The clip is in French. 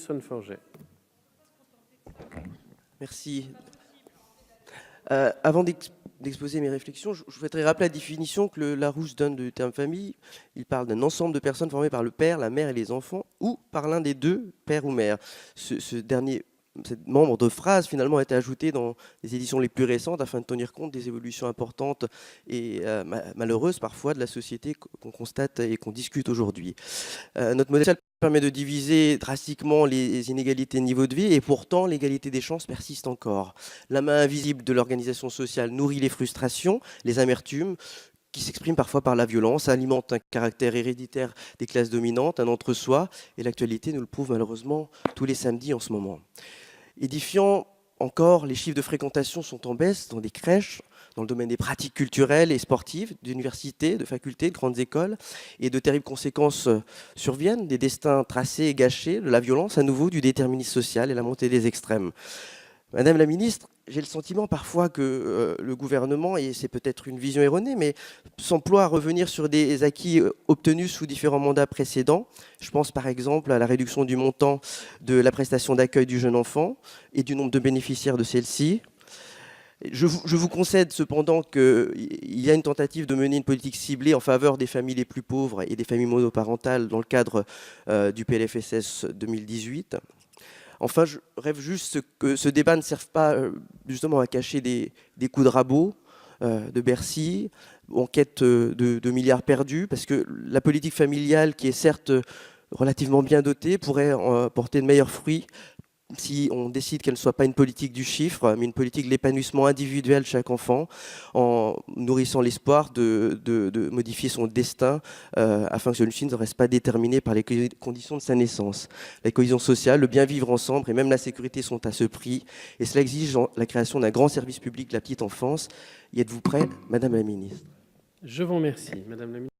Forget. Merci. Avant d'exposer mes réflexions, je souhaiterais rappeler la définition que Larousse donne du terme famille. Il parle d'un ensemble de personnes formées par le père, la mère et les enfants, ou par l'un des deux, père ou mère. Cette membre de phrase finalement a été ajouté dans les éditions les plus récentes afin de tenir compte des évolutions importantes et malheureuses parfois de la société qu'on constate et qu'on discute aujourd'hui. Notre modèle social permet de diviser drastiquement les inégalités de niveau de vie et pourtant l'égalité des chances persiste encore. La main invisible de l'organisation sociale nourrit les frustrations, les amertumes, qui s'expriment parfois par la violence, alimente un caractère héréditaire des classes dominantes, un entre-soi, et l'actualité nous le prouve malheureusement tous les samedis en ce moment. Édifiant encore, les chiffres de fréquentation sont en baisse dans des crèches, dans le domaine des pratiques culturelles et sportives, d'universités, de facultés, de grandes écoles, et de terribles conséquences surviennent, des destins tracés et gâchés, de la violence à nouveau, du déterminisme social et la montée des extrêmes. Madame la ministre, j'ai le sentiment parfois que le gouvernement, et c'est peut-être une vision erronée, mais s'emploie à revenir sur des acquis obtenus sous différents mandats précédents. Je pense par exemple à la réduction du montant de la prestation d'accueil du jeune enfant et du nombre de bénéficiaires de celle-ci. Je vous concède cependant qu'il y a une tentative de mener une politique ciblée en faveur des familles les plus pauvres et des familles monoparentales dans le cadre du PLFSS 2018. Enfin, je rêve juste que ce débat ne serve pas justement à cacher des coups de rabot de Bercy, en quête de milliards perdus, parce que la politique familiale, qui est certes relativement bien dotée, pourrait porter de meilleurs fruits si on décide qu'elle ne soit pas une politique du chiffre, mais une politique de l'épanouissement individuel de chaque enfant, en nourrissant l'espoir de modifier son destin afin que celui-ci ne reste pas déterminé par les conditions de sa naissance. La cohésion sociale, le bien vivre ensemble et même la sécurité sont à ce prix, et cela exige la création d'un grand service public de la petite enfance. Y êtes-vous prête, Madame la Ministre? Je vous remercie, Madame la Ministre.